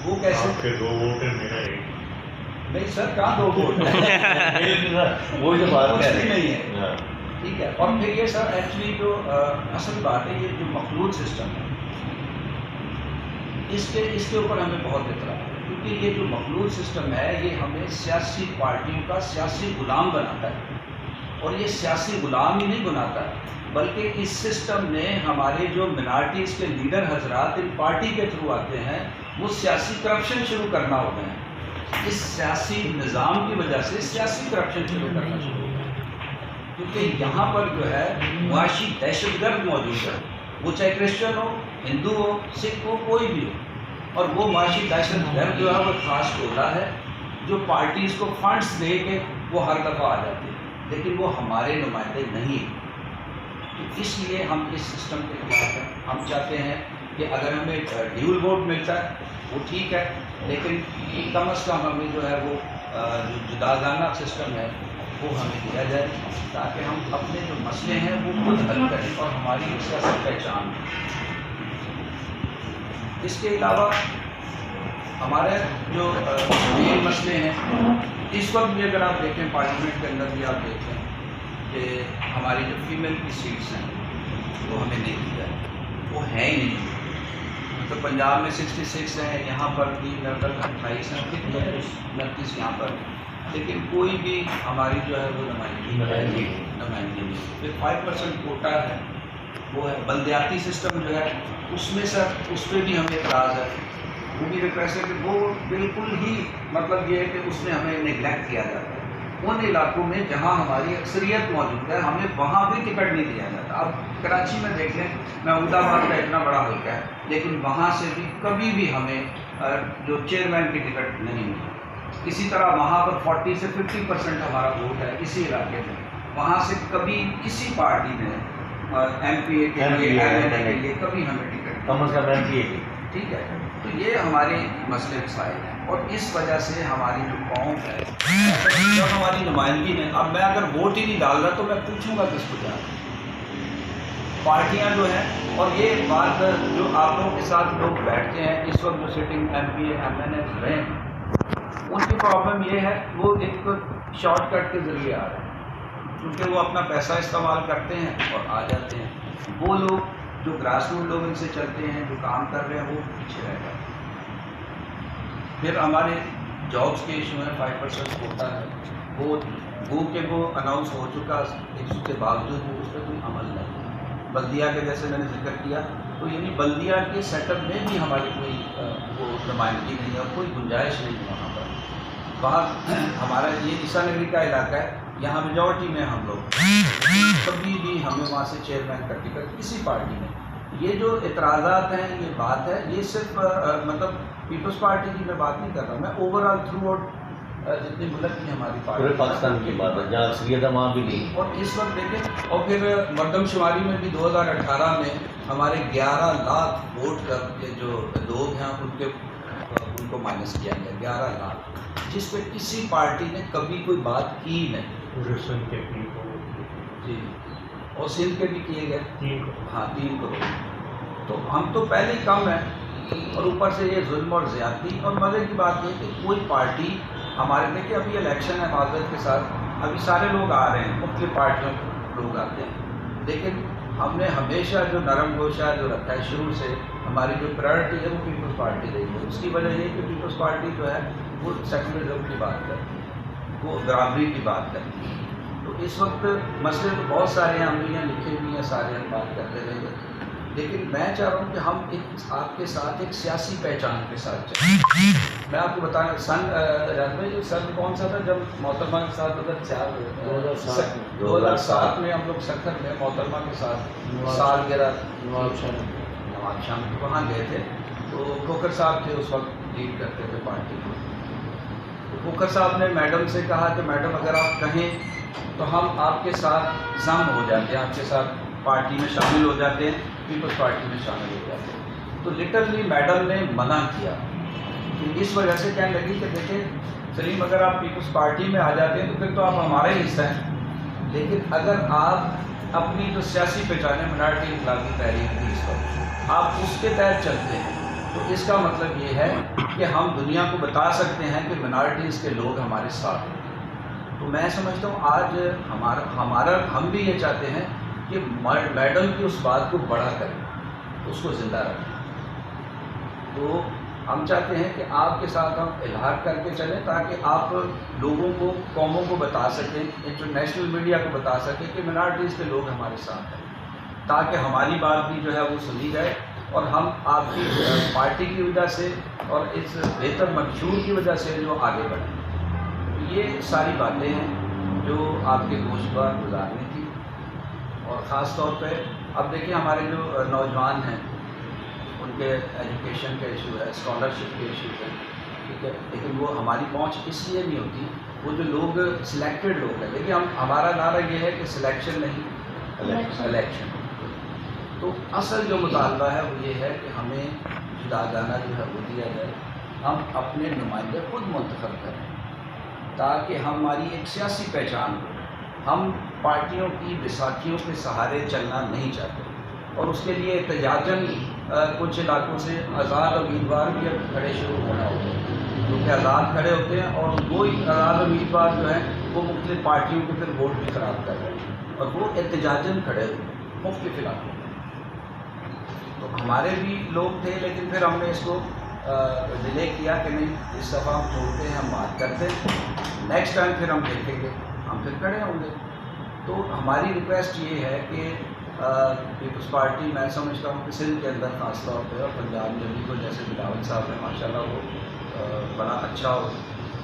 وہ کیسے؟ آپ کے 2 ووٹ ہیں، میرا 1۔ نہیں سر، کہاں 2 ووٹ وہ جو بات کچھ بھی نہیں ہے، ہے، ٹھیک ہے۔ اور پھر یہ سر ایکچولی جو اصل بات ہے، یہ جو مخلوط سسٹم ہے، اس کے اوپر ہمیں بہت اعتراض ہے، کیونکہ یہ جو مخلوط سسٹم ہے یہ ہمیں سیاسی پارٹیوں کا سیاسی غلام بناتا ہے، اور یہ سیاسی غلام ہی نہیں بناتا بلکہ اس سسٹم نے ہمارے جو منارٹیز کے لیڈر حضرات ان پارٹی کے تھرو آتے ہیں، وہ سیاسی کرپشن شروع کرنا ہوتے ہیں۔ اس سیاسی نظام کی وجہ سے سیاسی کرپشن شروع کرنا شروع ہوتا ہے، کیونکہ یہاں پر جو ہے معاشی دہشت گرد موجود ہے، وہ چاہے کرسچن ہو، ہندو ہو، سکھ ہو، کوئی بھی ہو، اور وہ معاشی دہشت گرد جو ہے وہ خاص ٹولہ ہے جو پارٹیز کو فنڈز دے کے وہ ہر دفعہ آ جاتی ہے، لیکن وہ ہمارے نمائندے نہیں ہیں۔ تو اس لیے ہم اس سسٹم کے خلاف ہیں۔ ہم چاہتے ہیں کہ اگر ہمیں ڈیول ووٹ ملتا ہے وہ ٹھیک ہے، لیکن کم از کم ہمیں جو ہے وہ جو جداگانہ سسٹم ہے وہ ہمیں دیا جائے، تاکہ ہم اپنے جو مسئلے ہیں وہ خود حل کریں اور ہماری اس کا سب پہچان ہے۔ اس کے علاوہ ہمارے جو مین مسئلے ہیں اس وقت بھی، اگر آپ دیکھیں پارلیمنٹ کے اندر بھی آپ دیکھیں کہ ہماری جو فیمیل کی سیٹس ہیں وہ ہمیں نہیں دی جائے، وہ ہے ہی نہیں۔ تو پنجاب میں 66 ہیں، یہاں پر بھی لگ بھگ 28 ہیں، 29 یہاں پر، لیکن کوئی بھی ہماری جو ہے وہ نمائندگی نہیں۔ پھر 5% کوٹا ہے، وہ ہے بلدیاتی سسٹم جو ہے، اس میں سر اس پہ بھی ہمیں اعتراض ہے، وہ بھی ریکویسٹ ہے کہ وہ بالکل ہی مطلب یہ ہے کہ اس میں ہمیں نیگلیکٹ کیا جاتا ہے۔ ان علاقوں میں جہاں ہماری اکثریت موجود ہے ہمیں وہاں بھی ٹکٹ نہیں دیا جاتا۔ اب کراچی میں دیکھ لیں، محمود آباد کا اتنا بڑا حلقہ ہے، لیکن وہاں سے بھی کبھی بھی ہمیں جو چیئرمین کی ٹکٹ نہیں ملی۔ اسی طرح وہاں پر 40 سے 50% ہمارا ووٹ ہے اسی علاقے میں، وہاں سے کبھی کسی پارٹی نے ایم پی اے کے لیے، ایم ایل اے کے لیے کبھی ہمیں ٹکٹ کم از کم MP کے، ٹھیک ہے۔ تو یہ ہمارے مسئلے مسائل ہیں، اور اس وجہ سے ہماری جو قوم ہے، جب ہماری نمائندگی نے، اب میں اگر ووٹ ہی نہیں ڈال رہا تو میں پوچھوں گا کس کو جا کے؟ پارٹیاں جو ہیں، اور یہ بات جو آپ لوگوں کے ساتھ لوگ بیٹھتے ہیں اس وقت جو sitting M P A M N A رہے ہیں، ان کی پرابلم یہ ہے وہ ایک شارٹ کٹ کے ذریعے آ رہے ہیں، کیونکہ وہ اپنا پیسہ استعمال کرتے ہیں اور آ جاتے ہیں۔ وہ لوگ جو گراس روٹ لوگ ان سے چلتے ہیں، جو کام کر رہے ہیں، وہ پیچھے رہ جاتے ہیں۔ پھر ہمارے جابس کے ایشو ہیں، 5% کوٹا ہے، وہ کہ وہ اناؤنس ہو چکا، اس کے باوجود بھی اس پہ کوئی عمل نہیں ہے۔ بلدیہ کے جیسے میں نے ذکر کیا، تو یعنی بلدیہ کے سیٹ اپ میں بھی ہماری کوئی وہ نمائندگی نہیں ہے اور کوئی گنجائش نہیں ہے وہاں پر۔ وہاں ہمارا یہ عیسیٰ نگری کا علاقہ ہے، یہاں میجورٹی میں ہم لوگ، کبھی بھی ہمیں وہاں سے چیئرمین کا ٹکٹ کسی پارٹی میں۔ یہ جو اعتراضات ہیں، یہ بات ہے، یہ صرف مطلب پیپلز پارٹی کی میں بات نہیں کر رہا، میں اوور آل تھرو آؤٹ جتنے ملک کی ہماری پارٹی، پورے پاکستان کی بات ہے، جہاں اکثریت ہے وہاں بھی نہیں۔ اور اس وقت دیکھیں، اور پھر مردم شماری میں بھی 2018 میں ہمارے 11 لاکھ ووٹ کا جو لوگ ہیں ان کو مائنس کیا گیا، 11 لاکھ، جس پہ کسی پارٹی نے کبھی کوئی بات کی نہیں۔ جی، اور سندھ کے بھی کیے گئے، 3 کروڑ۔ تو ہم تو پہلے ہی کم ہیں، اور اوپر سے یہ ظلم اور زیادتی۔ اور مزے کی بات یہ کہ کوئی پارٹی ہمارے، دیکھیں ابھی الیکشن ہے معذرت کے ساتھ، ابھی سارے لوگ آ رہے ہیں، مختلف پارٹیوں کے لوگ آتے ہیں، لیکن ہم نے ہمیشہ جو نرم گوشہ جو رکھا ہے شروع سے، ہماری جو پرائرٹی ہے وہ پیپلز پارٹی رہی ہے۔ اس کی وجہ یہ کہ پیپلز پارٹی جو ہے وہ سیکولرزم کی بات کرتی ہے، وہ برابری کی بات کرتی ہے۔ تو اس وقت مسئلے تو بہت سارے ہیں، ہم نے یہاں لکھے ہوئے ہیں، سارے ہم بات کرتے رہیں گے، لیکن میں چاہ رہا ہوں کہ ہم آپ کے ساتھ ایک سیاسی پہچان کے ساتھ چلیں۔ میں آپ کو بتانا، راج بھائی سن کون سا تھا جب محترمہ کے ساتھ 2007 میں ہم لوگ سکھر میں محترمہ کے ساتھ سالگرہ نواب شاہ وہاں گئے تھے، تو کھوکھر صاحب تھے اس وقت، لیڈ کرتے تھے پارٹی کو۔ تو کھوکھر صاحب نے میڈم سے کہا کہ میڈم اگر آپ کہیں تو ہم آپ کے ساتھ ضم ہو جاتے ہیں، آپ کے ساتھ پارٹی میں شامل ہو جاتے ہیں، پیپلز پارٹی میں شامل ہو جاتے ہیں۔ تو لٹرلی میڈم نے منع کیا، تو اس وجہ سے کہنے لگی کہ دیکھیں سلیم، اگر آپ پیپلز پارٹی میں آ جاتے ہیں تو پھر تو آپ ہمارے حصہ ہیں، لیکن اگر آپ اپنی جو سیاسی پہچان ہے، منارٹی انقلابی تحریک کی، اس وقت آپ اس کے تحت چلتے ہیں تو اس کا مطلب یہ ہے کہ ہم دنیا کو بتا سکتے ہیں کہ منارٹیز کے لوگ ہمارے ساتھ ہیں۔ تو میں سمجھتا ہوں آج ہم بھی یہ چاہتے ہیں کہ میڈم کی اس بات کو بڑا کریں، اس کو زندہ رکھیں۔ تو ہم چاہتے ہیں کہ آپ کے ساتھ ہم الحاق کر کے چلیں تاکہ آپ لوگوں کو، قوموں کو بتا سکیں، انٹرنیشنل میڈیا کو بتا سکیں کہ منارٹیز کے لوگ ہمارے ساتھ ہیں، تاکہ ہماری بات بھی جو ہے وہ سنی جائے اور ہم آپ کی پارٹی کی وجہ سے اور اس بہتر منشور کی وجہ سے جو آگے بڑھیں۔ یہ ساری باتیں ہیں جو آپ کے گوشت پر گزارنی تھی، اور خاص طور پہ اب دیکھیں ہمارے جو نوجوان ہیں ان کے ایجوکیشن کا ایشو ہے، اسکالرشپ کے ایشو ہے، ٹھیک ہے، لیکن وہ ہماری پہنچ اس لیے نہیں ہوتی، وہ جو لوگ سلیکٹڈ لوگ ہیں، لیکن ہمارا نعرہ یہ ہے کہ سلیکشن نہیں، الیکشن۔ تو اصل جو مطالبہ ہے وہ یہ ہے کہ ہمیں جدا جانا جو ہے وہ دیا جائے، ہم اپنے نمائندے خود منتخب کریں تاکہ ہماری ایک سیاسی پہچان ہو۔ ہم پارٹیوں کی بیساکھیوں کے سہارے چلنا نہیں چاہتے، اور اس کے لیے احتجاجاً کچھ علاقوں سے آزاد امیدوار بھی اب کھڑے شروع ہونا ہوتے ہیں، جو کہ آزاد کھڑے ہوتے ہیں، اور وہی آزاد امیدوار جو ہیں وہ مختلف پارٹیوں کے پھر ووٹ بھی خراب کر رہے ہیں، اور وہ احتجاجاً کھڑے ہوئے ہیں مختلف علاقوں میں۔ تو ہمارے بھی لوگ تھے، لیکن پھر ہم نے اس کو ڈیلے کیا کہ نہیں، اس دفعہ ہم چھوڑتے ہیں، ہم بات کرتے ہیں، نیکسٹ ٹائم پھر ہم دیکھیں گے، ہم پھر کھڑے ہوں گے۔ تو ہماری ریکویسٹ یہ ہے کہ پیپلز پارٹی، میں سمجھتا ہوں کہ سندھ کے اندر خاص طور پہ اور پنجاب میں بھی، کو جیسے بلاول صاحب ہیں ماشاء اللہ وہ بڑا اچھا